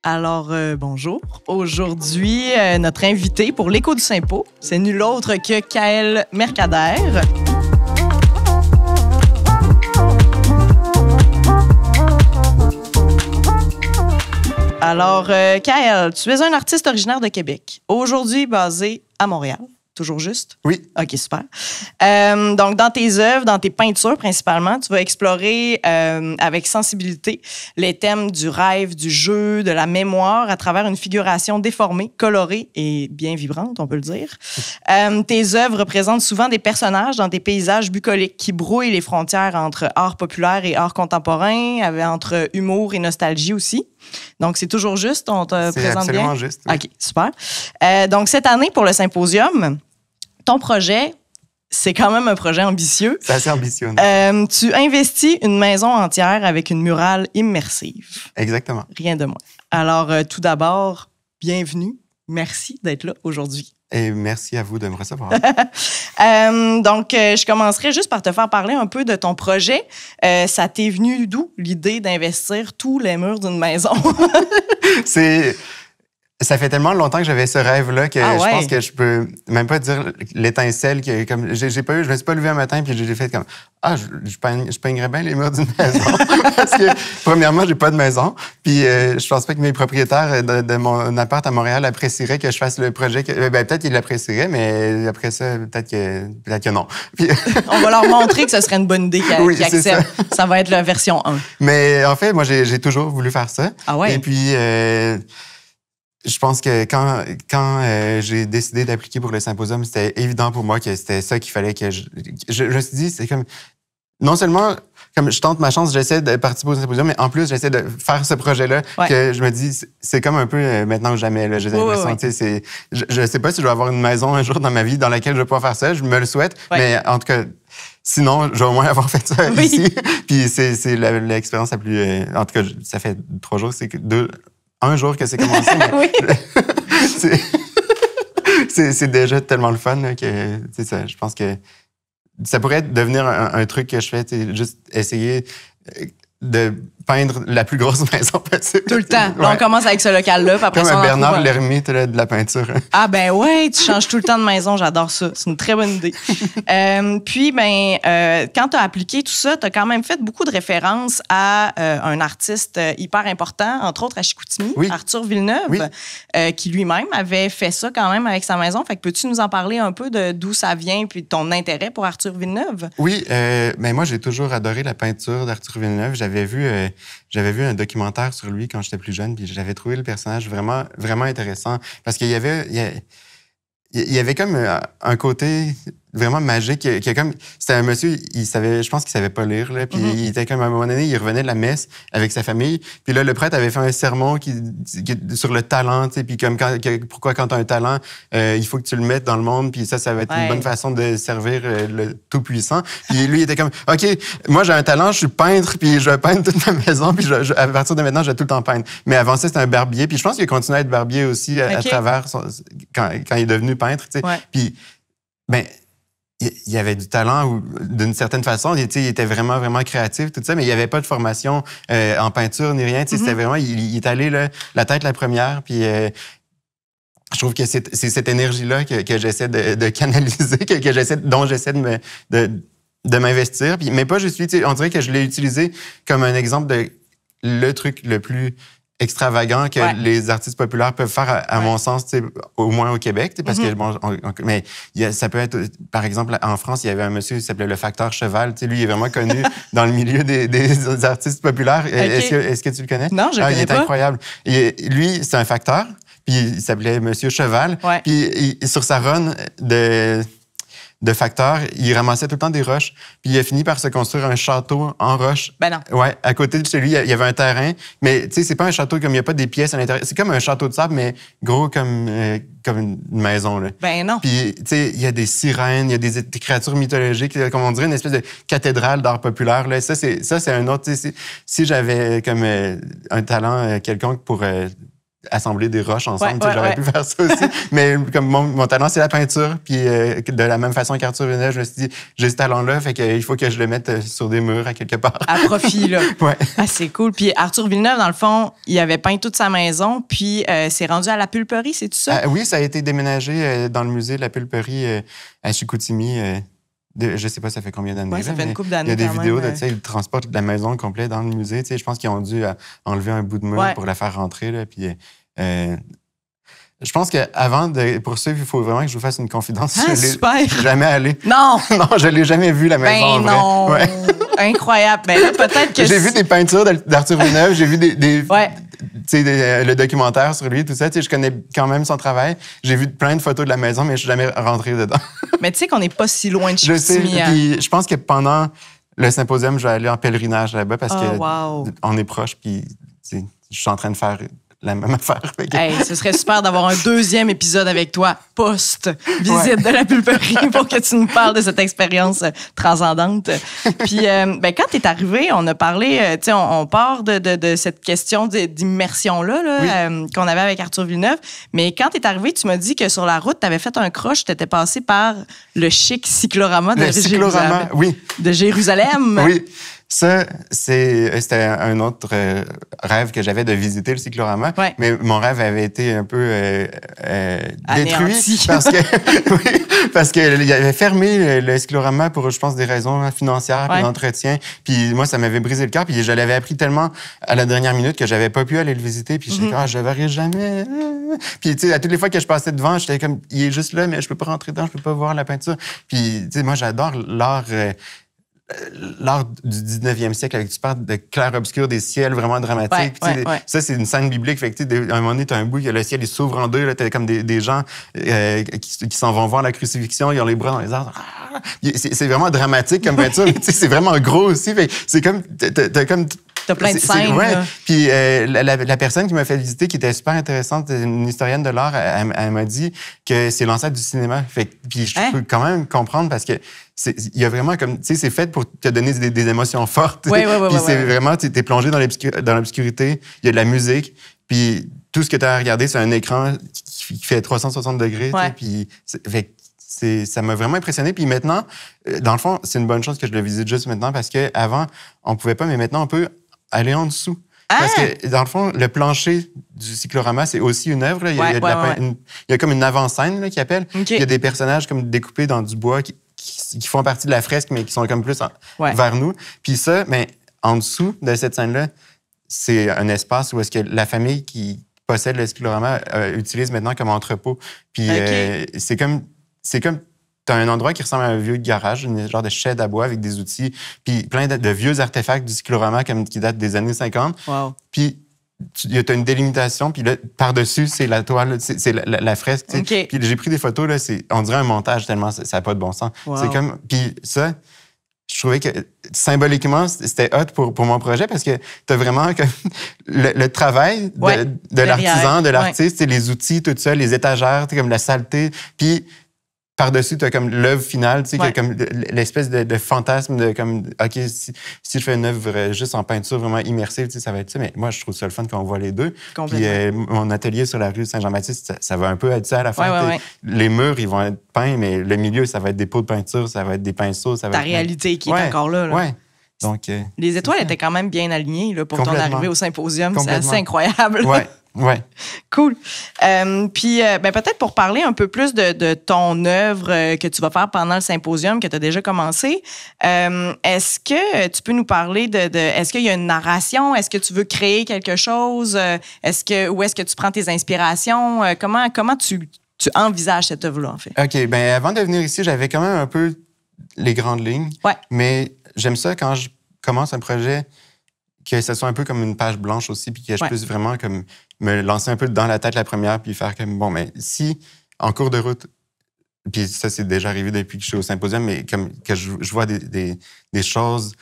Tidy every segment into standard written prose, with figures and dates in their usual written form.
Alors, bonjour. Aujourd'hui, notre invité pour l'Écho du Saint-Pau, c'est nul autre que Kaël Mercader. Alors, Kaël, tu es un artiste originaire de Québec, aujourd'hui basé à Montréal. Toujours juste? Oui. OK, super. Donc, dans tes œuvres, dans tes peintures principalement, tu vas explorer avec sensibilité les thèmes du rêve, du jeu, de la mémoire à travers une figuration déformée, colorée et bien vibrante, on peut le dire. Tes œuvres représentent souvent des personnages dans des paysages bucoliques qui brouillent les frontières entre art populaire et art contemporain, entre humour et nostalgie aussi. Donc, c'est toujours juste, on te présente bien? C'est absolument juste. Oui. OK, super. Donc, cette année, pour le symposium, ton projet, c'est quand même un projet ambitieux. C'est assez ambitieux. Tu investis une maison entière avec une murale immersive. Exactement. Rien de moins. Alors, tout d'abord, bienvenue. Merci d'être là aujourd'hui. Et merci à vous de me recevoir. Donc, je commencerai juste par te faire parler un peu de ton projet. Ça t'est venu d'où l'idée d'investir tous les murs d'une maison? Ça fait tellement longtemps que j'avais ce rêve-là que je pense que je peux même pas dire l'étincelle que comme je me suis pas levé un matin puis j'ai fait comme je peignerais bien les murs d'une maison parce que premièrement j'ai pas de maison puis je pense pas que mes propriétaires de mon appart à Montréal apprécieraient que je fasse le projet peut-être qu'ils l'apprécieraient mais après ça peut-être que non. Puis, on va leur montrer que ce serait une bonne idée qu'ils acceptent. Ça va être la version 1. Mais en fait moi j'ai toujours voulu faire ça. Ah ouais. Et puis je pense que quand j'ai décidé d'appliquer pour le symposium, c'était évident pour moi que c'était ça qu'il fallait que je me suis dit, c'est comme non seulement comme je tente ma chance, j'essaie de participer au symposium, mais en plus j'essaie de faire ce projet-là que je me dis c'est comme un peu maintenant ou jamais là, j'ai l'impression tu sais je sais pas si je vais avoir une maison un jour dans ma vie dans laquelle je vais pouvoir faire ça, je me le souhaite, mais en tout cas sinon, je vais au moins avoir fait ça ici. Puis c'est l'expérience la plus en tout cas, ça fait 3 jours, c'est que un jour que c'est commencé, mais c'est déjà tellement le fun là, que ça, je pense que ça pourrait devenir un truc que je fais, juste essayer de peindre la plus grosse maison possible. Tout le temps. Là, on commence avec ce local-là, puis après comme ça, un Bernard l'ermite de la peinture. Ah ben ouais, tu changes tout le temps de maison, j'adore ça. C'est une très bonne idée. Puis, quand tu as appliqué tout ça, tu as quand même fait beaucoup de références à un artiste hyper important, entre autres à Chicoutimi, Arthur Villeneuve, qui lui-même avait fait ça quand même avec sa maison. Fait que peux-tu nous en parler un peu de d'où ça vient puis de ton intérêt pour Arthur Villeneuve? Oui, moi, j'ai toujours adoré la peinture d'Arthur Villeneuve. J'avais vu un documentaire sur lui quand j'étais plus jeune, puis j'avais trouvé le personnage vraiment, vraiment intéressant parce qu'il y avait comme un côté vraiment magique. C'était un monsieur, je pense qu'il savait pas lire, là, puis il était comme à un moment donné, il revenait de la messe avec sa famille, puis là, le prêtre avait fait un sermon sur le talent, tu sais, puis comme pourquoi quand tu as un talent, il faut que tu le mettes dans le monde, puis ça va être une bonne façon de servir le Tout-Puissant. Puis lui, il était comme, OK, moi j'ai un talent, je suis peintre, puis je vais peindre toute ma maison, puis à partir de maintenant, je vais tout le temps peindre. Mais avant ça, c'était un barbier, puis je pense qu'il a continué à être barbier aussi à travers quand il est devenu peintre, tu sais. Puis, il avait du talent d'une certaine façon. Il était vraiment, vraiment créatif, tout ça, mais il n'y avait pas de formation en peinture ni rien. C'était vraiment, il est allé là, la tête la première, puis je trouve que c'est cette énergie-là que j'essaie de canaliser, dont j'essaie de m'investir. Puis, mais pas juste lui, on dirait que je l'ai utilisé comme un exemple de le truc le plus extravagant que les artistes populaires peuvent faire, à mon sens, au moins au Québec, parce que mais ça peut être, par exemple, en France, il y avait un monsieur qui s'appelait le Facteur Cheval. Lui, il est vraiment connu dans le milieu des artistes populaires. Est-ce que tu le connais? Non, je le connais pas. Il est incroyable. Lui, c'est un facteur, puis il s'appelait Monsieur Cheval. Puis sur sa run de facteur, il ramassait tout le temps des roches, puis il a fini par se construire un château en roche. Ben non. Ouais, à côté de chez lui, il y avait un terrain, mais tu sais, c'est pas un château comme il y a pas des pièces à l'intérieur, c'est comme un château de sable, mais gros comme une maison, là. Ben non. Puis, tu sais, il y a des sirènes, il y a des créatures mythologiques, comme on dirait une espèce de cathédrale d'art populaire, là. Ça, c'est un autre, tu sais, si j'avais comme un talent quelconque pour assembler des roches ensemble. Ouais, j'aurais pu faire ça aussi. Mais comme mon talent, c'est la peinture. Puis de la même façon qu'Arthur Villeneuve, je me suis dit, j'ai ce talent-là, fait qu'il faut que je le mette sur des murs à quelque part. À profit, là. Ouais. Ah, c'est cool. Puis Arthur Villeneuve, dans le fond, il avait peint toute sa maison, puis c'est rendu à la pulperie, c'est tout ça? Oui, ça a été déménagé dans le musée de la pulperie à Chicoutimi. Je sais pas, ça fait combien d'années. Oui, ça fait une couple d'années. Il y a des vidéos même, de, tu sais, ils transportent la maison complète dans le musée. Tu sais, je pense qu'ils ont dû enlever un bout de mur pour la faire rentrer. Là, puis, je pense qu'avant de poursuivre, il faut vraiment que je vous fasse une confidence. Ah, super! Je suis jamais allé. Non! Non, je l'ai jamais vu, la maison en vrai. Non! Ouais. Incroyable. Ben là, peut-être que... J'ai vu des peintures d'Arthur Villeneuve, j'ai vu le documentaire sur lui, tout ça. Tu sais, je connais quand même son travail. J'ai vu plein de photos de la maison, mais je suis jamais rentré dedans. Mais tu sais qu'on n'est pas si loin de Chicoutimi. Je sais, puis je pense que pendant le symposium, je vais aller en pèlerinage là-bas parce on est proche, puis je suis en train de faire la même affaire. Hey, ce serait super d'avoir un deuxième épisode avec toi, post-visite de la pulperie, pour que tu nous parles de cette expérience transcendante. Puis, quand tu es arrivé, on a parlé, tu sais, on part de cette question d'immersion-là qu'on avait avec Arthur Villeneuve. Mais quand tu es arrivé, tu m'as dit que sur la route, tu avais fait un croche, tu étais passé par le chic cyclorama de Jérusalem. Oui. De Jérusalem. Oui. Ça, c'était un autre rêve que j'avais de visiter le cyclorama. Ouais. Mais mon rêve avait été un peu détruit parce qu'il avait fermé le cyclorama pour, je pense, des raisons financières puis d'entretien. Puis moi, ça m'avait brisé le cœur. Puis je l'avais appris tellement à la dernière minute que j'avais pas pu aller le visiter. Puis j'étais comme, je le verrai jamais. Puis tu sais, à toutes les fois que je passais devant, j'étais comme, il est juste là, mais je peux pas rentrer dedans, je peux pas voir la peinture. Puis tu sais, moi, j'adore l'art du 19e siècle, avec tu parles de clair-obscur, des ciels vraiment dramatiques. Ça, c'est une scène biblique. Fait que, à un moment donné, tu as un bout, le ciel il s'ouvre en deux. Tu as comme des gens qui s'en vont voir la crucifixion, ils ont les bras dans les airs. C'est vraiment dramatique comme peinture. C'est vraiment gros aussi. C'est comme... T'as plein de scènes. Puis la personne qui m'a fait visiter, qui était super intéressante, une historienne de l'art, elle m'a dit que c'est l'ancêtre du cinéma. Puis je peux quand même comprendre parce que il y a vraiment comme, tu sais, c'est fait pour te donner des émotions fortes. Puis c'est vraiment, tu es plongé dans l'obscurité, il y a de la musique, puis tout ce que tu as à regarder, c'est un écran qui fait 360 degrés. Puis ça m'a vraiment impressionné. Puis maintenant, dans le fond, c'est une bonne chose que je le visite juste maintenant parce qu'avant, on pouvait pas, mais maintenant, on peut aller en dessous. Parce que, dans le fond, le plancher du cyclorama, c'est aussi une œuvre. Là. Il y a comme une avant-scène qui appelle. Okay. Il y a des personnages comme découpés dans du bois qui font partie de la fresque, mais qui sont comme plus vers nous. Puis ça, mais en dessous de cette scène-là, c'est un espace où est-ce que la famille qui possède le cyclorama utilise maintenant comme entrepôt. Puis c'est comme t'as un endroit qui ressemble à un vieux garage, un genre de shed à bois avec des outils, puis plein de vieux artefacts du cyclorama qui datent des années 50. Wow. Puis t'as une délimitation, puis là, par-dessus, c'est la toile, c'est la fresque. Okay. Puis j'ai pris des photos, là, on dirait un montage tellement ça n'a pas de bon sens. Wow. C'est comme... Puis ça, je trouvais que symboliquement, c'était hot pour mon projet parce que t'as vraiment comme le travail de l'artisan, de l'artiste, les outils, tout ça, les étagères, comme la saleté, puis... Par-dessus, tu as comme l'œuvre finale, tu sais, comme l'espèce de fantasme de comme, OK, si je fais une œuvre juste en peinture vraiment immersive, tu sais, ça va être ça. Mais moi, je trouve ça le fun quand on voit les deux. Puis mon atelier sur la rue Saint-Jean-Baptiste, ça va un peu être ça à la fin. Les murs, ils vont être peints, mais le milieu, ça va être des pots de peinture, ça va être des pinceaux. Ça va être réalité qui est encore là. Ouais. Donc, les étoiles étaient quand même bien alignées là, pour ton arrivée au symposium. C'est assez incroyable. Ouais. Cool. Puis, peut-être pour parler un peu plus de ton œuvre que tu vas faire pendant le symposium que tu as déjà commencé, est-ce que tu peux nous parler est-ce qu'il y a une narration? Est-ce que tu veux créer quelque chose? Où est-ce que tu prends tes inspirations? Comment tu envisages cette œuvre-là, en fait? OK. Avant de venir ici, j'avais quand même un peu les grandes lignes. Ouais. Mais j'aime ça quand je commence un projet que ce soit un peu comme une page blanche aussi, puis que je puisse vraiment comme me lancer un peu dans la tête la première, puis faire comme, bon, mais si, en cours de route, puis ça, c'est déjà arrivé depuis que je suis au symposium, mais comme que je vois des choses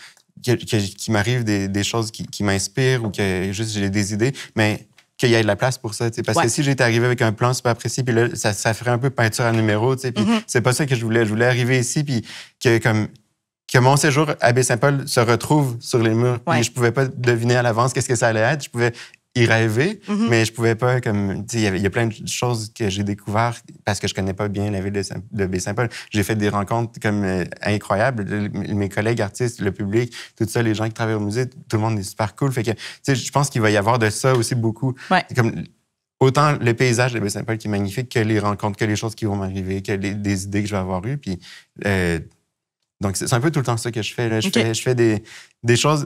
qui m'arrivent, des choses qui m'inspirent ou que juste j'ai des idées, mais qu'il y ait de la place pour ça, parce que si j'étais arrivé avec un plan super précis, puis là, ça ferait un peu peinture à numéro, puis c'est pas ça que je voulais. Je voulais arriver ici, puis que mon séjour à Baie-Saint-Paul se retrouve sur les murs. Puis je pouvais pas deviner à l'avance qu'est-ce que ça allait être. Je pouvais y rêver, mais je pouvais pas, comme, tu sais, il y a plein de choses que j'ai découvertes parce que je connais pas bien la ville de Baie-Saint-Paul. J'ai fait des rencontres comme incroyables. Mes collègues artistes, le public, tout ça, les gens qui travaillent au musée, tout le monde est super cool. Fait que, tu sais, je pense qu'il va y avoir de ça aussi beaucoup. Ouais. Comme, autant le paysage de Baie-Saint-Paul qui est magnifique que les rencontres, que les choses qui vont m'arriver, que des idées que je vais avoir eues. Puis, donc, c'est un peu tout le temps ça que je fais. Là. Je fais des choses...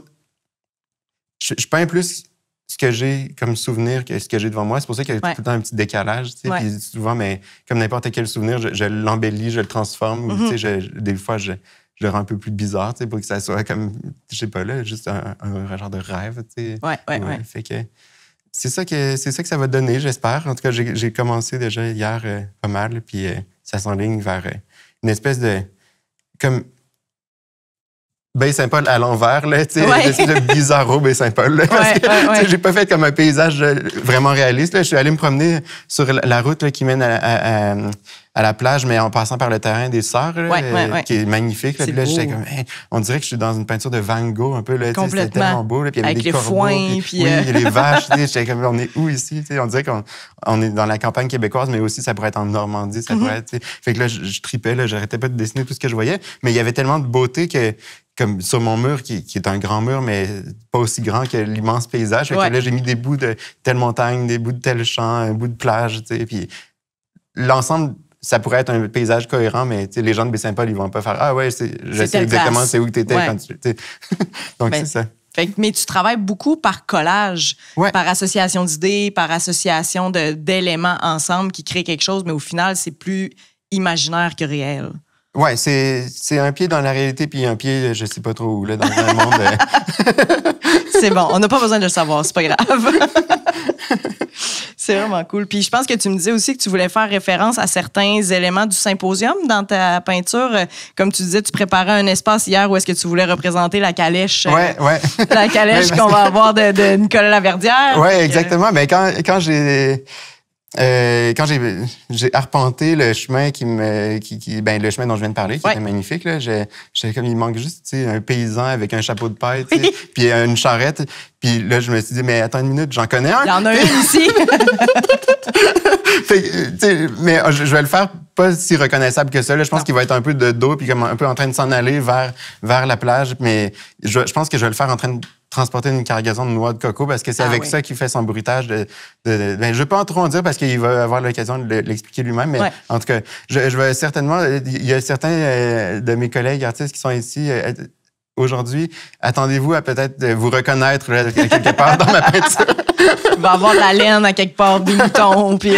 Je peins plus ce que j'ai comme souvenir que ce que j'ai devant moi. C'est pour ça qu'il y a tout le temps un petit décalage. Tu sais, puis souvent, mais comme n'importe quel souvenir, je l'embellis, je le transforme. Ou, tu sais, des fois, je le rends un peu plus bizarre, tu sais, pour que ça soit comme, je sais pas, là, juste un genre de rêve. Tu sais. Ouais. Fait que c'est ça que ça va donner, j'espère. En tout cas, j'ai commencé déjà hier pas mal, puis ça s'enligne vers une espèce de... comme Baie-Saint-Paul à l'envers, là, tu sais, le bizarro Baie-Saint-Paul. J'ai pas fait comme un paysage vraiment réaliste. Là. Je suis allé me promener sur la route là, qui mène à la plage, mais en passant par le terrain des Sœurs, qui est magnifique. Là. Puis là, j'étais comme, hey, on dirait que je suis dans une peinture de Van Gogh un peu. Là, c'était tellement beau. Là, puis il y avait des corbeaux, foins. Puis, oui, il y a les vaches. J'étais comme, on est où ici? T'sais, on dirait qu'on est dans la campagne québécoise, mais aussi ça pourrait être en Normandie. Ça pourrait être, fait que là, je tripais. Là, j'arrêtais pas de dessiner tout ce que je voyais. Mais il y avait tellement de beauté que... comme sur mon mur, qui est un grand mur, mais pas aussi grand que l'immense paysage. Fait que là, j'ai mis des bouts de telle montagne, des bouts de tel champ, un bout de plage, tu sais. Puis l'ensemble, ça pourrait être un paysage cohérent, mais les gens de Baie-Saint-Paul, ils vont pas faire « Ah ouais, je sais exactement c'est où tu étais quand tu... » Donc, c'est ça. Mais tu travailles beaucoup par collage, par association d'idées, par association d'éléments ensemble qui créent quelque chose, mais au final, c'est plus imaginaire que réel. Oui, c'est un pied dans la réalité puis un pied, je sais pas trop où, là, dans un monde... C'est bon, on n'a pas besoin de le savoir, c'est pas grave. C'est vraiment cool. Puis je pense que tu me disais aussi que tu voulais faire référence à certains éléments du symposium dans ta peinture. Comme tu disais, tu préparais un espace hier où est-ce que tu voulais représenter la calèche. La calèche qu'on va avoir de Nicolas Laverdière. Oui, exactement. Mais quand j'ai arpenté le chemin le chemin dont je viens de parler, qui était magnifique, là, j'étais comme, il manque juste, tu sais, un paysan avec un chapeau de paille, tu sais, puis une charrette. Puis là, je me suis dit, mais attends une minute, j'en connais un. Il y en a un ici. Mais je vais le faire pas si reconnaissable que ça. Là. Je pense qu'il va être un peu de dos puis comme un peu en train de s'en aller vers la plage. Mais je pense que je vais le faire en train de transporter une cargaison de noix de coco parce que c'est avec ça qu'il fait son bruitage. Je ne vais pas trop en dire parce qu'il va avoir l'occasion de l'expliquer lui-même. Mais en tout cas, je vais certainement... Il y a certains de mes collègues artistes qui sont ici... Aujourd'hui, attendez-vous à peut-être vous reconnaître là, quelque part dans ma peinture. Il va avoir de la laine à quelque part, des moutons. Puis...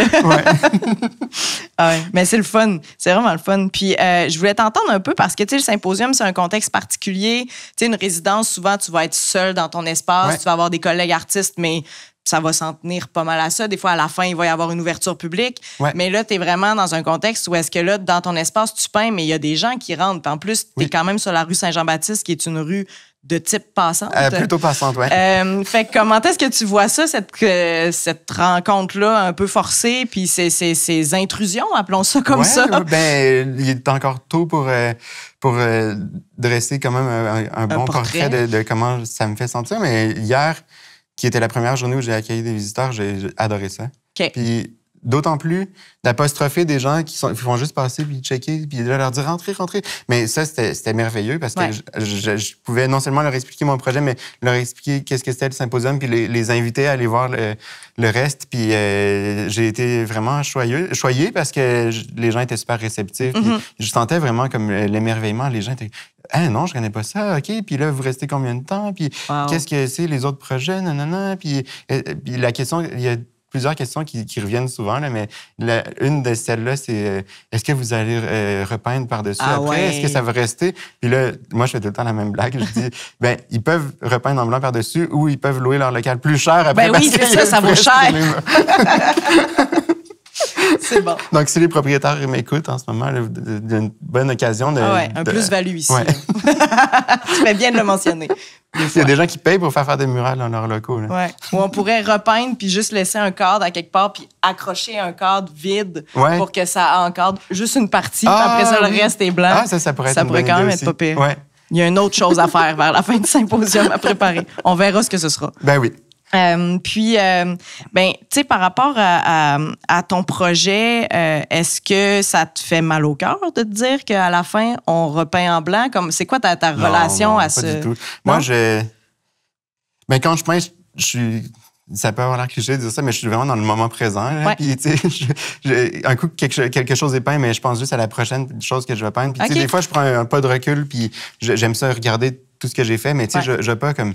mais c'est le fun. C'est vraiment le fun. Puis je voulais t'entendre un peu parce que tu sais, le symposium, c'est un contexte particulier. Tu sais, une résidence, souvent, tu vas être seul dans ton espace. Tu vas avoir des collègues artistes, mais ça va s'en tenir pas mal à ça. Des fois, à la fin, il va y avoir une ouverture publique. Mais là, tu es vraiment dans un contexte où est-ce que là, dans ton espace, tu peins, mais il y a des gens qui rentrent. Puis en plus, tu es quand même sur la rue Saint-Jean-Baptiste, qui est une rue de type passante. Plutôt passante, oui. Fait que comment est-ce que tu vois ça, cette rencontre-là un peu forcée, puis ces intrusions, appelons ça comme ça? Ben, il est encore tôt pour dresser quand même un bon portrait de comment ça me fait sentir. Mais hier, qui était la première journée où j'ai accueilli des visiteurs, j'ai adoré ça. Puis d'autant plus d'apostropher des gens qui font juste passer puis checker puis de leur dire rentrez. Mais ça, c'était merveilleux parce que je pouvais non seulement leur expliquer mon projet, mais leur expliquer qu'est-ce que c'était le symposium puis les inviter à aller voir le reste. Puis j'ai été vraiment choyé parce que les gens étaient super réceptifs. Puis je sentais vraiment comme l'émerveillement. Les gens étaient... Ah non, je connais pas ça, OK. Puis là, vous restez combien de temps? Puis qu'est-ce que c'est les autres projets? Nanana. Puis la question, il y a plusieurs questions qui reviennent souvent, là, mais une de celles-là, c'est est-ce que vous allez repeindre par-dessus après? Est-ce que ça va rester? Puis là, moi, je fais tout le temps la même blague. Je dis, ils peuvent repeindre en blanc par-dessus ou ils peuvent louer leur local plus cher après. Ben oui, c'est ça vaut cher. C'est bon. Donc, si les propriétaires m'écoutent en ce moment, il y a une bonne occasion de... un plus-value ici. Tu fais bien de le mentionner. Il y a des gens qui payent pour faire des murales dans leurs locaux. Là. Ou on pourrait repeindre puis juste laisser un cadre à quelque part puis accrocher un cadre vide pour que ça encadre juste une partie. Après ça, le reste est blanc. Ça pourrait être ça pourrait quand même être pas pire. Il y a une autre chose à faire vers la fin du symposium à préparer. On verra ce que ce sera. Ben oui. Puis, tu sais, par rapport à ton projet, est-ce que ça te fait mal au cœur de te dire qu'à la fin, on repeint en blanc? C'est quoi ta relation non, à pas ce... du tout. Non? Moi, ben, quand je peins, je suis... Ça peut avoir l'air cliché de dire ça, mais je suis vraiment dans le moment présent. Là. Ouais. Puis, tu sais, un coup, quelque chose est peint, mais je pense juste à la prochaine chose que je vais peindre. Puis, tu sais, des fois, je prends un pas de recul, puis j'aime ça regarder tout ce que j'ai fait, mais tu sais, je vais pas comme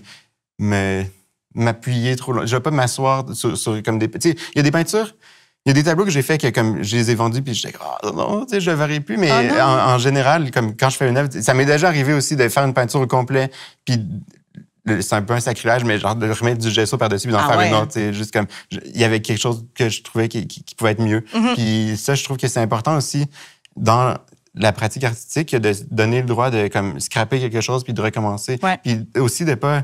m'appuyer trop loin. Je vais pas m'asseoir sur comme des... Tu sais, il y a des peintures, il y a des tableaux que j'ai faits que comme je les ai vendus, puis je dis, non, tu sais, je ne verrai plus. Mais en général, comme quand je fais une œuvre, ça m'est déjà arrivé aussi de faire une peinture au complet, puis c'est un peu un sacrilège, mais genre de remettre du gesso par-dessus puis d'en faire une autre. Juste comme, il y avait quelque chose que je trouvais qui pouvait être mieux. Puis ça, je trouve que c'est important aussi dans la pratique artistique de donner le droit de comme scraper quelque chose puis de recommencer. Ouais. Puis aussi de pas...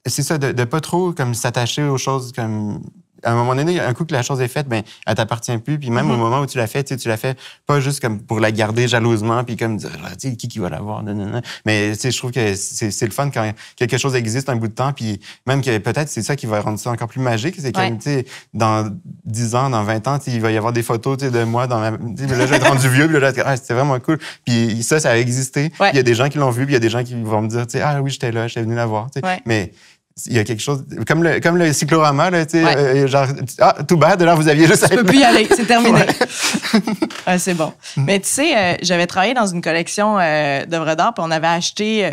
C'est ça, de pas trop comme s'attacher aux choses comme... À un moment donné, un coup que la chose est faite, ben, elle t'appartient plus. Puis même au moment où tu l'as fait, tu la fais pas juste comme pour la garder jalousement, puis comme dire, tu sais, qui va l'avoir, non. Mais tu sais, je trouve que c'est le fun quand quelque chose existe un bout de temps, puis même que peut-être c'est ça qui va rendre ça encore plus magique. C'est comme, tu sais, dans 10 ans, dans 20 ans, il va y avoir des photos de moi dans ma... Là, je vais être rendu vieux, puis là, c'était vraiment cool. Puis ça a existé. Ouais. Il y a des gens qui l'ont vu, puis il y a des gens qui vont me dire, tu sais, ah oui, j'étais là, j'étais venu la voir. Ouais. Mais il y a quelque chose comme le cyclorama là, tu sais, genre tout bad, là vous aviez juste tu peux plus y aller, c'est terminé. Ouais, c'est bon. Mais tu sais, j'avais travaillé dans une collection d'œuvres d'art, puis on avait acheté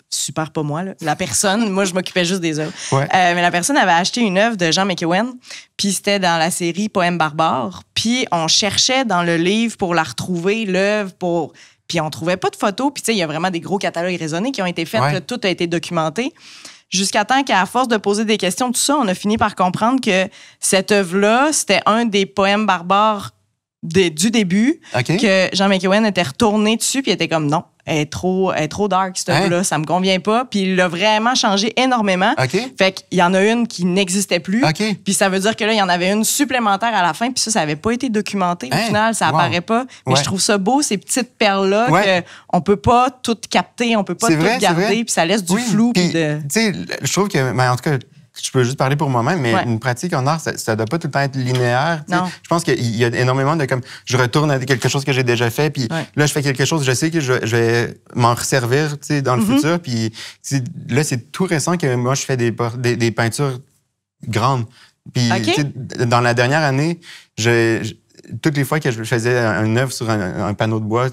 super pas moi là, la personne, moi je m'occupais juste des œuvres. Ouais. Mais la personne avait acheté une œuvre de Jean McEwen, puis c'était dans la série Poèmes barbares, puis on cherchait dans le livre pour la retrouver l'œuvre puis on trouvait pas de photos, puis tu sais il y a vraiment des gros catalogues raisonnés qui ont été faits, là, tout a été documenté. Jusqu'à temps qu'à force de poser des questions, tout ça, on a fini par comprendre que cette œuvre-là, c'était un des poèmes barbares du début, que Jean McEwen était retourné dessus, puis il était comme non, elle est trop dark, cette œuvre-là, ça me convient pas. Puis il l'a vraiment changé énormément. Fait qu'il y en a une qui n'existait plus. Puis ça veut dire que là, il y en avait une supplémentaire à la fin, puis ça avait pas été documenté. Au final, ça apparaît pas. Mais je trouve ça beau, ces petites perles-là, qu'on peut pas toutes capter, on peut pas toutes garder, puis ça laisse du flou. Tu sais, je trouve que, en tout cas, je peux juste parler pour moi-même, mais une pratique en art, ça doit pas tout le temps être linéaire. Je pense qu'il y a énormément de comme je retourne à quelque chose que j'ai déjà fait, puis là je fais quelque chose, je sais que je vais m'en resservir, dans le futur. Puis là c'est tout récent que moi je fais des peintures grandes. Puis dans la dernière année, toutes les fois que je faisais une œuvre sur un panneau de bois,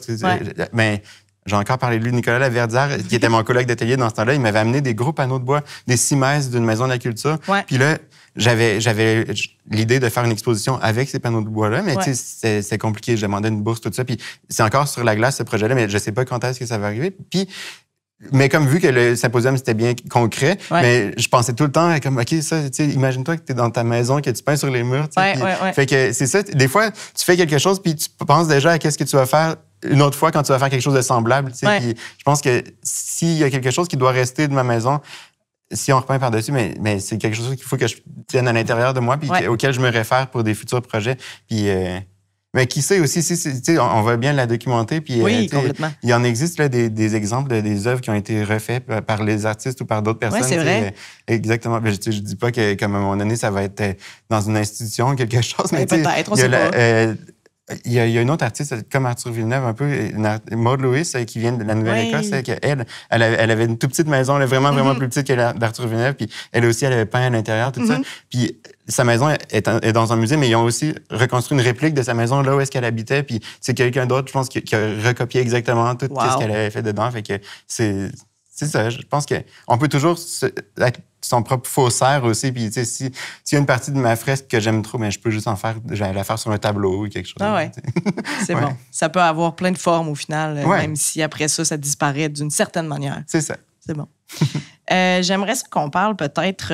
mais j'ai encore parlé de lui, Nicolas Laverdière, qui était mon collègue d'atelier dans ce temps-là. Il m'avait amené des gros panneaux de bois, des 6 messes d'une maison de la culture. Puis là, j'avais l'idée de faire une exposition avec ces panneaux de bois-là, mais tu sais, c'est compliqué. Je demandais une bourse, tout ça. Puis c'est encore sur la glace, ce projet-là, mais je sais pas quand est-ce que ça va arriver. Puis, mais comme vu que le symposium, c'était bien concret, mais je pensais tout le temps comme, OK, ça, tu sais, imagine-toi que tu es dans ta maison, que tu peins sur les murs. Fait que c'est ça. Des fois, tu fais quelque chose, puis tu penses déjà à qu'est-ce que tu vas faire une autre fois quand tu vas faire quelque chose de semblable. Puis je pense que s'il y a quelque chose qui doit rester de ma maison, si on repeint par-dessus, mais c'est quelque chose qu'il faut que je tienne à l'intérieur de moi, puis auquel je me réfère pour des futurs projets. Puis, mais qui sait aussi, on va bien la documenter. Puis, complètement. Il en existe là, des exemples des œuvres qui ont été refaites par les artistes ou par d'autres personnes. Oui, c'est vrai. Exactement. Je dis pas que, comme à un moment donné, ça va être dans une institution ou quelque chose. Mais peut-être, on sait pas. Il y a une autre artiste comme Arthur Villeneuve, un peu, Maud Lewis, qui vient de la Nouvelle-Écosse. Elle avait une toute petite maison, vraiment, vraiment plus petite que d'Arthur Villeneuve. Puis elle aussi, elle avait peint à l'intérieur, tout ça. Puis sa maison est dans un musée, mais ils ont aussi reconstruit une réplique de sa maison là où est-ce qu'elle habitait. Puis c'est quelqu'un d'autre, je pense, qui a recopié exactement tout ce qu'elle avait fait dedans. Fait que c'est ça. Je pense qu'on peut toujours être son propre faussaire aussi. Puis, tu sais, s'il y a une partie de ma fresque que j'aime trop, mais je peux juste j'allais la faire sur un tableau ou quelque chose. C'est bon. Ça peut avoir plein de formes au final, même si après ça disparaît d'une certaine manière. C'est ça. C'est bon. J'aimerais ça qu'on parle peut-être...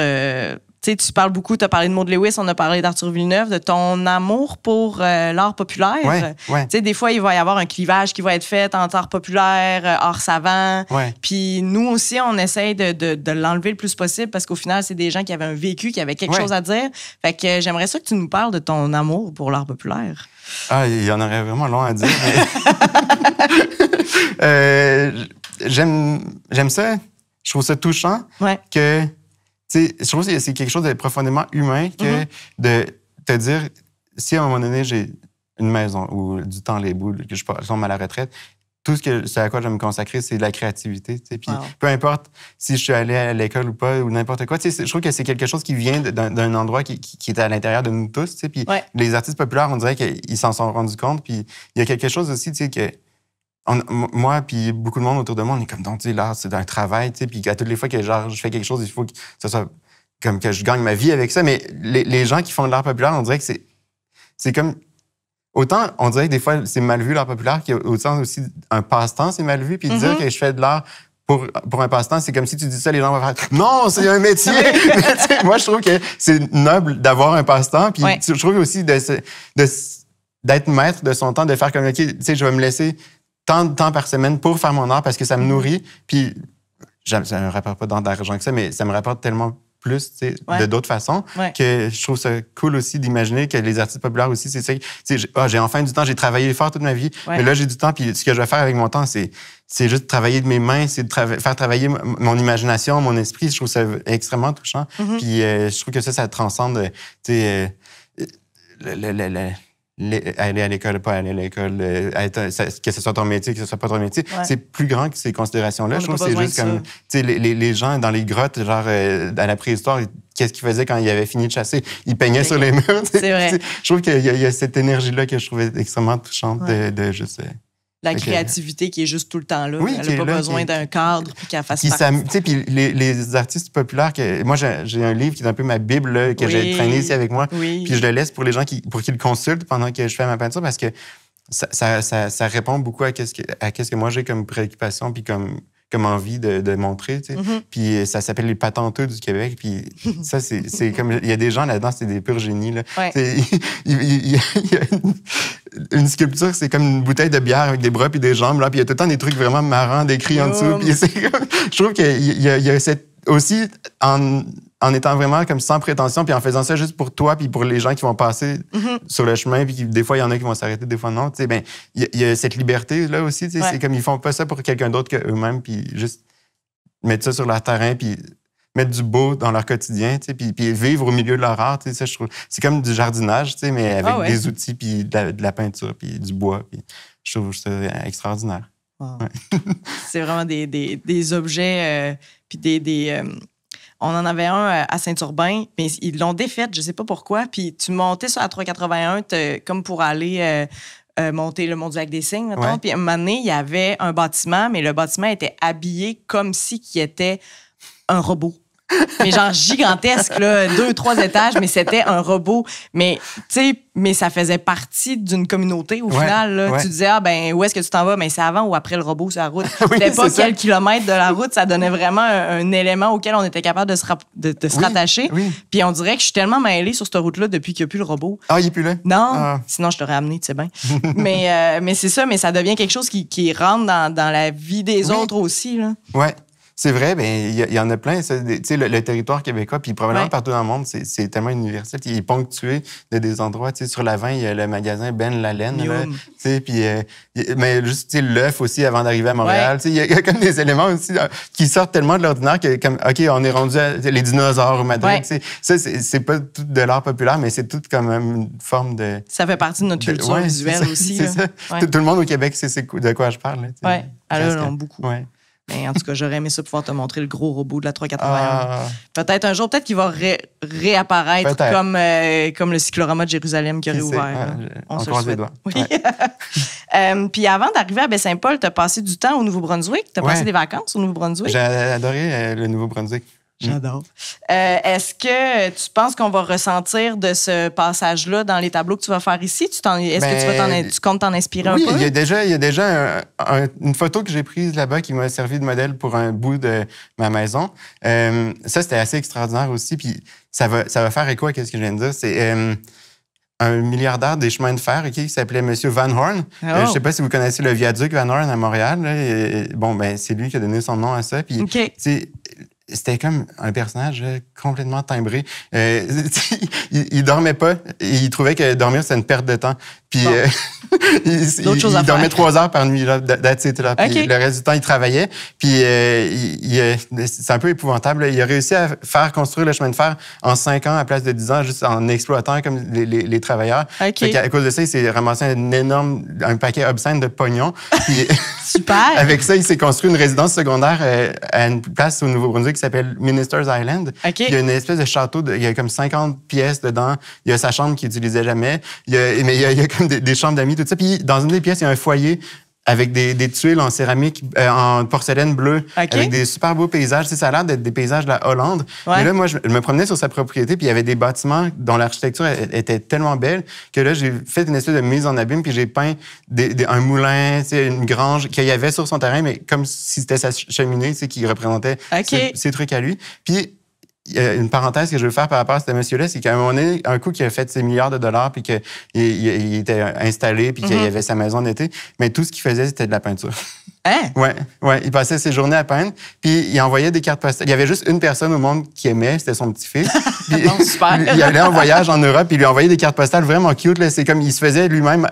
tu parles beaucoup, tu as parlé de Maud Lewis, on a parlé d'Arthur Villeneuve, de ton amour pour l'art populaire. Des fois, il va y avoir un clivage qui va être fait entre art populaire, art savant. Puis nous aussi, on essaye de l'enlever le plus possible parce qu'au final, c'est des gens qui avaient un vécu, qui avaient quelque chose à dire. Fait que j'aimerais ça que tu nous parles de ton amour pour l'art populaire. Ah, il y en aurait vraiment long à dire. Mais... j'aime ça. Je trouve ça touchant que... je trouve que c'est quelque chose de profondément humain que de te dire, si à un moment donné, j'ai une maison ou du temps libre, que je tombe à la retraite, tout ce à quoi je vais me consacrer, c'est de la créativité. Puis peu importe si je suis allé à l'école ou pas, ou n'importe quoi, je trouve que c'est quelque chose qui vient d'un endroit qui est à l'intérieur de nous tous. Puis les artistes populaires, on dirait qu'ils s'en sont rendus compte. Puis il y a quelque chose aussi que moi puis beaucoup de monde autour de moi, on est comme, donc, l'art, c'est un travail. Puis à toutes les fois que je fais quelque chose, il faut que ça soit comme que je gagne ma vie avec ça. Mais les gens qui font de l'art populaire, on dirait que c'est comme... Autant, on dirait que des fois, c'est mal vu l'art populaire, qu'autant aussi un passe-temps, c'est mal vu. Puis dire que je fais de l'art pour un passe-temps, c'est comme si tu dis ça, les gens vont faire « Non, c'est un métier! » Moi, je trouve que c'est noble d'avoir un passe-temps. Puis je trouve aussi d'être maître de son temps, de faire comme « OK, je vais me laisser tant de temps par semaine pour faire mon art parce que ça me nourrit. » Puis ça ne me rapporte pas tant d'argent que ça, mais ça me rapporte tellement plus, de d'autres façons, que je trouve ça cool aussi d'imaginer que les artistes populaires aussi, c'est ça. J'ai enfin du temps, j'ai travaillé fort toute ma vie, mais là, j'ai du temps, puis ce que je vais faire avec mon temps, c'est juste travailler de mes mains, c'est de faire travailler mon imagination, mon esprit. Je trouve ça extrêmement touchant. Puis je trouve que ça transcende, aller à l'école, pas aller à l'école, que ce soit ton métier, que ce soit pas ton métier, c'est plus grand que ces considérations-là. Je trouve que c'est juste comme, les gens dans les grottes, genre, à la préhistoire, qu'est-ce qu'ils faisaient quand ils avaient fini de chasser? Ils peignaient sur les murs. C'est vrai. Je trouve qu'il y a cette énergie-là que je trouvais extrêmement touchante de juste... La créativité qui est juste tout le temps là. Elle n'a pas besoin d'un cadre puis qu'elle fasse partie. Puis les artistes populaires, moi, j'ai un livre qui est un peu ma Bible là, que j'ai traîné ici avec moi. Puis je le laisse pour les gens pour qu'ils le consultent pendant que je fais ma peinture parce que ça répond beaucoup à qu'est-ce que moi j'ai comme préoccupation puis comme envie de montrer. Puis ça s'appelle les patenteux du Québec. Puis ça, c'est comme... Il y a des gens là-dedans, c'est des purs génies. Là. Il y a une sculpture, c'est comme une bouteille de bière avec des bras puis des jambes. Là, puis il y a tout le temps des trucs vraiment marrants décrits en dessous. Puis je trouve qu'il y a cette... Aussi, en étant vraiment comme sans prétention, puis en faisant ça juste pour toi, puis pour les gens qui vont passer sur le chemin, puis des fois, il y en a qui vont s'arrêter, des fois non. Ben, il y a cette liberté-là aussi. C'est comme ils font pas ça pour quelqu'un d'autre qu'eux-mêmes, puis juste mettre ça sur leur terrain, puis mettre du beau dans leur quotidien, puis vivre au milieu de leur art. Ça, je trouve, c'est comme du jardinage, mais avec des outils, puis de la peinture, puis du bois. Puis je trouve ça extraordinaire. Wow. C'est vraiment des objets, puis on en avait un à Saint-Urbain, mais ils l'ont défait, je sais pas pourquoi. Puis tu montais sur la 381 comme pour aller monter le Mont du Lac-des-Cygnes, mettons. Puis à un moment donné, il y avait un bâtiment, mais le bâtiment était habillé comme si qu'il était un robot. Mais genre gigantesque, là, 2-3 étages, mais c'était un robot. Mais, tu sais, mais ça faisait partie d'une communauté au final. Là. Tu disais, où est-ce que tu t'en vas? Mais c'est avant ou après le robot sur la route. C'était pas quel kilomètre de la route, ça donnait vraiment un élément auquel on était capable de se rattacher. Puis on dirait que je suis tellement mêlée sur cette route-là depuis qu'il n'y a plus le robot. Ah, il n'est plus là? Non, sinon je t'aurais amené, tu sais bien. mais c'est ça, mais ça devient quelque chose qui rentre dans la vie des autres aussi. Là. Ouais. C'est vrai, il y en a plein. Le territoire québécois, puis probablement partout dans le monde, c'est tellement universel. Il est ponctué de des endroits. Sur l'Avent, il y a le magasin Ben Lalaine. Mais juste l'œuf aussi avant d'arriver à Montréal. Il y a comme des éléments aussi qui sortent tellement de l'ordinaire que, comme, OK, on est rendu à les dinosaures au Madrid. Ça, c'est pas tout de l'art populaire, mais c'est tout comme une forme de... Ça fait partie de notre culture visuelle aussi. C'est ça. Tout le monde au Québec sait de quoi je parle. Oui, alors beaucoup. Ouais. Mais en tout cas, j'aurais aimé ça pouvoir te montrer le gros robot de la 381. Peut-être un jour, peut-être qu'il va réapparaître comme le cyclorama de Jérusalem qui aurait ouvert. On se croise les doigts. Oui. Puis avant d'arriver à Baie-Saint-Paul, tu as passé du temps au Nouveau-Brunswick. Tu as passé des vacances au Nouveau-Brunswick. J'ai adoré le Nouveau-Brunswick. J'adore. Est-ce que tu penses qu'on va ressentir de ce passage-là dans les tableaux que tu vas faire ici? Est-ce que tu comptes t'en inspirer un peu? Oui, il y a déjà une photo que j'ai prise là-bas qui m'a servi de modèle pour un bout de ma maison. Ça, c'était assez extraordinaire aussi. Puis ça va faire écho à ce que je viens de dire. C'est un milliardaire des chemins de fer qui s'appelait M. Van Horn. Je ne sais pas si vous connaissez le viaduc Van Horn à Montréal. Là. C'est lui qui a donné son nom à ça. Puis, c'était comme un personnage complètement timbré. Il dormait pas et il trouvait que dormir, c'était une perte de temps. Puis il dormait 3 heures par nuit, là, that's it, là. Puis le reste du temps, il travaillait. Puis c'est un peu épouvantable. Là. Il a réussi à faire construire le chemin de fer en 5 ans à place de 10 ans, juste en exploitant comme les travailleurs. Fait qu'à cause de ça, il s'est ramassé un paquet obscène de pognon. Puis super! Avec ça, il s'est construit une résidence secondaire à une place au Nouveau-Brunswick qui s'appelle Minister's Island. Il y a une espèce de château, il y a comme 50 pièces dedans. Il y a sa chambre qu'il n'utilisait jamais. Il y a comme des chambres d'amis, tout ça. Puis dans une des pièces, il y a un foyer avec des tuiles en céramique, en porcelaine bleue, avec des super beaux paysages. Tu sais, ça a l'air d'être des paysages de la Hollande. Mais là, moi, je me promenais sur sa propriété, puis il y avait des bâtiments dont l'architecture était tellement belle que là, j'ai fait une espèce de mise en abîme, puis j'ai peint un moulin, tu sais, une grange qu'il y avait sur son terrain, mais comme si c'était sa cheminée, tu sais, qui représentait ses trucs à lui. Puis une parenthèse que je veux faire par rapport à ce monsieur-là, c'est qu'à un moment donné, un coup qu'il a fait ses milliards de dollars, puis qu'il était installé, puis qu'il avait sa maison d'été, mais tout ce qu'il faisait, c'était de la peinture. Hein? Ouais. Il passait ses journées à peindre, puis il envoyait des cartes postales. Il y avait juste une personne au monde qui aimait, c'était son petit-fils. Super. Il allait en voyage en Europe, puis il lui envoyait des cartes postales vraiment cute. Là. C'est comme il se faisait lui-même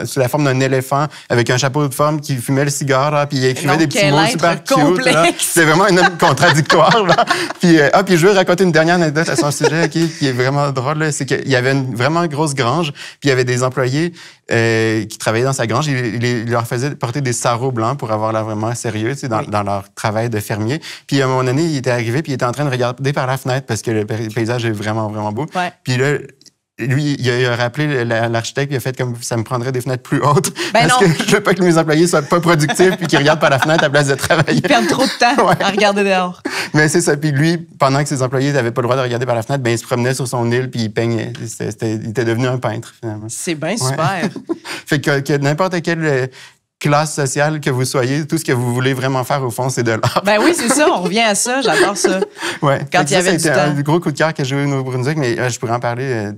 sous la forme d'un éléphant, avec un chapeau de forme, qui fumait le cigare, là, puis il écrivait des petits mots super cute. C'est vraiment un homme contradictoire. Là. Puis je veux raconter une dernière anecdote à son sujet, qui est vraiment drôle. Là. C'est qu'il y avait une vraiment grosse grange, puis il y avait des employés qui travaillaient dans sa grange. Il leur faisait porter des sarraux blancs pour avoir l'air vraiment sérieux, tu sais, dans leur travail de fermier. Puis à un moment donné, il était arrivé, puis il était en train de regarder par la fenêtre parce que le paysage est vraiment, vraiment beau. Puis là, lui, il a rappelé l'architecte, puis il a fait comme ça me prendrait des fenêtres plus hautes. Parce que je veux pas que mes employés soient pas productifs puis qu'ils regardent par la fenêtre à place de travailler. Ils perdent trop de temps à regarder dehors. Mais c'est ça. Puis lui, pendant que ses employés n'avaient pas le droit de regarder par la fenêtre, ben il se promenait sur son île puis il peignait. Il était devenu un peintre, finalement. C'est bien super. Fait que n'importe quel classe sociale que vous soyez, tout ce que vous voulez vraiment faire, au fond, c'est de l'art. Ben oui, c'est ça. On revient à ça. J'adore ça. Ouais. Quand il y avait du temps. C'était un gros coup de cœur que j'ai eu au Nouveau-Brunswick, mais je pourrais en parler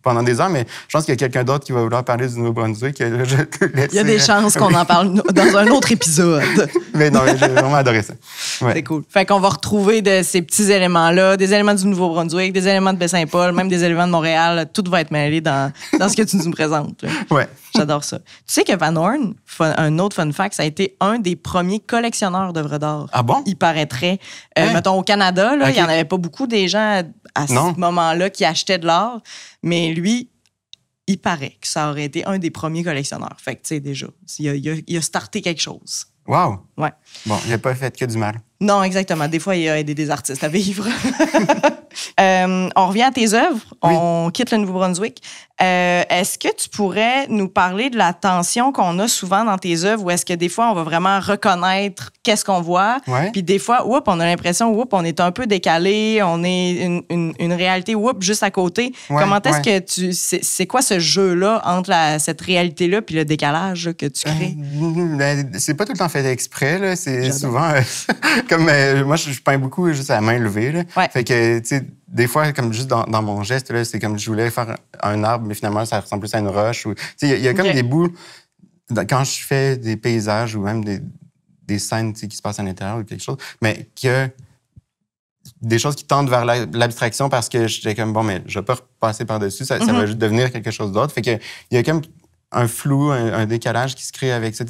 pendant des heures, mais je pense qu'il y a quelqu'un d'autre qui va vouloir parler du Nouveau-Brunswick. Il y a des chances qu'on en parle dans un autre épisode. Mais non, j'ai vraiment adoré ça. Ouais. C'est cool. Fait qu'on va retrouver de ces petits éléments-là, des éléments du Nouveau-Brunswick, des éléments de Baie-Saint-Paul, même des éléments de Montréal. Tout va être mêlé dans ce que tu nous présentes. Là. Ouais. J'adore ça. Tu sais que Van Horn, un autre fun fact, ça a été un des premiers collectionneurs d'œuvres d'art. Ah bon? Il paraîtrait. Mettons, au Canada, là, il n'y en avait pas beaucoup des gens à ce moment-là qui achetaient de l'art. Mais lui, il paraît que ça aurait été un des premiers collectionneurs. Fait que, tu sais, déjà, il a starté quelque chose. Wow! Ouais. Bon, il n'a pas fait que du mal. Non, exactement. Des fois, il a aidé des artistes à vivre. On revient à tes œuvres. Oui. On quitte le Nouveau-Brunswick. Est-ce que tu pourrais nous parler de la tension qu'on a souvent dans tes œuvres, ou est-ce que des fois, on va vraiment reconnaître qu'est-ce qu'on voit, puis des fois, on a l'impression, on est un peu décalé, on est une réalité, juste à côté. Ouais, comment est-ce que c'est quoi ce jeu-là entre cette réalité-là puis le décalage là, que tu crées? C'est pas tout le temps fait exprès, là. C'est souvent... comme moi, je peins beaucoup juste à la main levée, là. Ouais. Fait que, tu sais, des fois, comme juste dans mon geste, là, c'est comme je voulais faire un arbre, mais finalement, ça ressemble plus à une roche. Il y a comme des bouts, quand je fais des paysages ou même des scènes qui se passent à l'intérieur ou quelque chose, mais que des choses qui tendent vers l'abstraction parce que j'étais comme, bon, mais je vais pas repasser par-dessus, ça va juste devenir quelque chose d'autre. Fait que il y a comme un flou, un décalage qui se crée avec ça.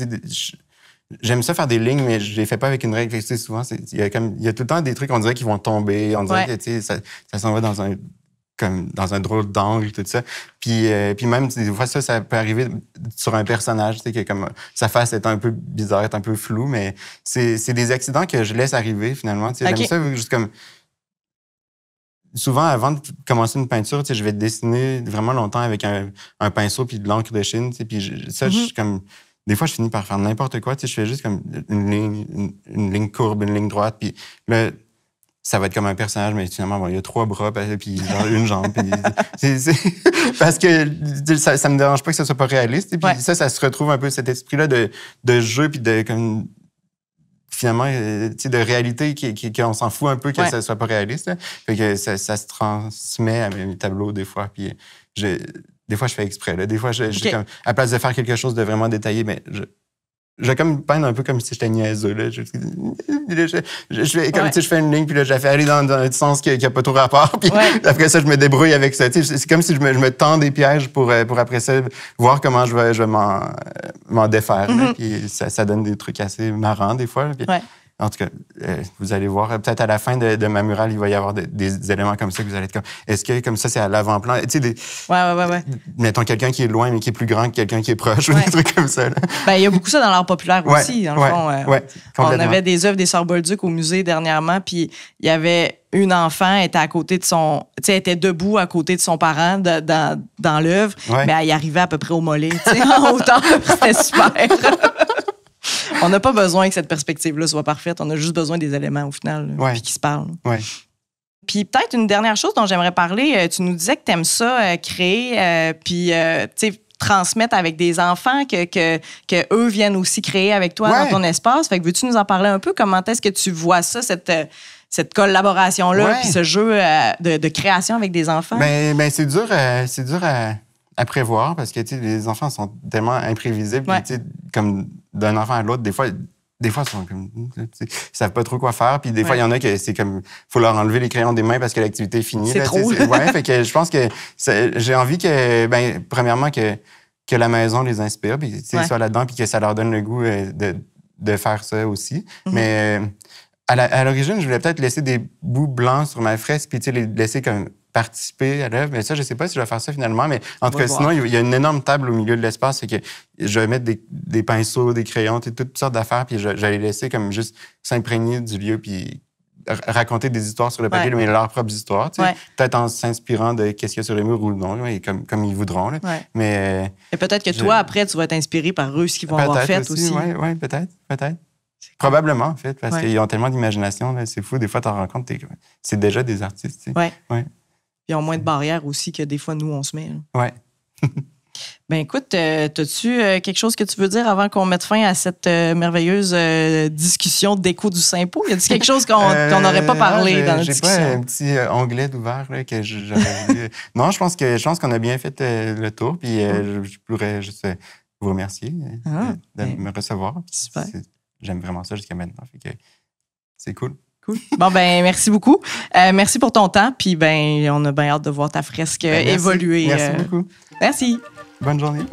J'aime ça faire des lignes, mais je les fais pas avec une règle. Souvent, il y a tout le temps des trucs, on dirait qu'ils vont tomber. On dirait que ça s'en va dans un drôle d'angle, tout ça. Puis même, des fois, ça peut arriver sur un personnage, que comme sa face est un peu bizarre, est un peu floue, mais c'est des accidents que je laisse arriver, finalement. J'aime ça juste comme... Souvent, avant de commencer une peinture, je vais dessiner vraiment longtemps avec un pinceau puis de l'encre de Chine. Puis je comme... Des fois, je finis par faire n'importe quoi. Je fais juste comme une ligne courbe, une ligne droite. Puis là, ça va être comme un personnage, mais finalement, il y a 3 bras, puis genre une jambe. Parce que ça me dérange pas que ça soit pas réaliste. Puis ça se retrouve un peu, cet esprit-là de jeu, puis de comme... Finalement, de réalité qu'on s'en fout un peu que ça soit pas réaliste. Là. Fait que ça se transmet à mes tableaux des fois. Puis des fois, je fais exprès. Là. Des fois, comme, à place de faire quelque chose de vraiment détaillé, mais je vais comme peindre un peu comme si j'étais niaiseux. Là. Je fais comme je fais une ligne, puis là, je la fais aller dans un sens qui n'a pas trop rapport. Puis après ça, je me débrouille avec ça. C'est comme si je me tends des pièges pour après ça voir comment je vais m'en défaire. Là. Puis ça donne des trucs assez marrants des fois. Puis, en tout cas, vous allez voir, peut-être à la fin de ma murale, il va y avoir des éléments comme ça que vous allez être comme... Est-ce que comme ça, c'est à l'avant-plan? Tu sais, mettons quelqu'un qui est loin, mais qui est plus grand que quelqu'un qui est proche, ou des trucs comme ça. Ben, il y a beaucoup ça dans l'art populaire aussi, dans le fond. On avait des œuvres des Sœurs Bolduc au musée dernièrement, puis il y avait une enfant, elle était à côté de son... Tu sais, elle était debout à côté de son parent dans l'œuvre, mais elle y arrivait à peu près au mollet, tu sais, en hauteur. C'était super. On n'a pas besoin que cette perspective-là soit parfaite. On a juste besoin des éléments, au final, puis qui se parlent. Puis peut-être une dernière chose dont j'aimerais parler. Tu nous disais que tu aimes ça, créer, puis transmettre avec des enfants, que eux viennent aussi créer avec toi dans ton espace. Fait que veux-tu nous en parler un peu? Comment est-ce que tu vois ça, cette collaboration-là, puis ce jeu de création avec des enfants? Ben c'est dur à prévoir parce que les enfants sont tellement imprévisibles. Puis, comme d'un enfant à l'autre, des fois, ils sont comme, ils savent pas trop quoi faire. Puis des fois, il y en a que c'est comme, faut leur enlever les crayons des mains parce que l'activité est finie. C'est trop. Fait que je pense que j'ai envie que, premièrement, que la maison les inspire, puis soient là-dedans, puis que ça leur donne le goût de faire ça aussi. Mais à l'origine, je voulais peut-être laisser des bouts blancs sur ma fresque, puis les laisser comme participer à l'œuvre. Mais ça, je sais pas si je vais faire ça finalement. Mais en tout cas, sinon, il y a une énorme table au milieu de l'espace. Fait que je vais mettre des pinceaux, des crayons, toutes sortes d'affaires. Puis j'allais laisser comme juste s'imprégner du lieu puis raconter des histoires sur le papier, mais leurs propres histoires. Peut-être en s'inspirant de qu'est-ce qu'il y a sur les murs ou non, comme ils voudront. Là. Mais et peut-être que toi, après, tu vas être inspiré par eux, ce qu'ils vont avoir fait aussi. Oui, peut-être. Probablement, en fait, parce qu'ils ont tellement d'imagination. Là, c'est fou. Des fois, tu t'en rends compte, c'est déjà des artistes. Ils ont moins de barrières aussi que des fois, nous, on se met. Oui. Ben écoute, as-tu quelque chose que tu veux dire avant qu'on mette fin à cette merveilleuse discussion d'écho du Saint-Pô? Y a-t-il quelque chose qu'on n'aurait pas parlé dans la discussion? J'ai pas un petit onglet d'ouvert là, que j'aurais voulu... Non, je pense qu'on a bien fait le tour. Puis je pourrais juste vous remercier de me recevoir. Super. J'aime vraiment ça jusqu'à maintenant. Fait que c'est cool. Bon, ben merci beaucoup. Merci pour ton temps. Puis, ben on a bien hâte de voir ta fresque évoluer. Merci beaucoup. Merci. Bonne journée.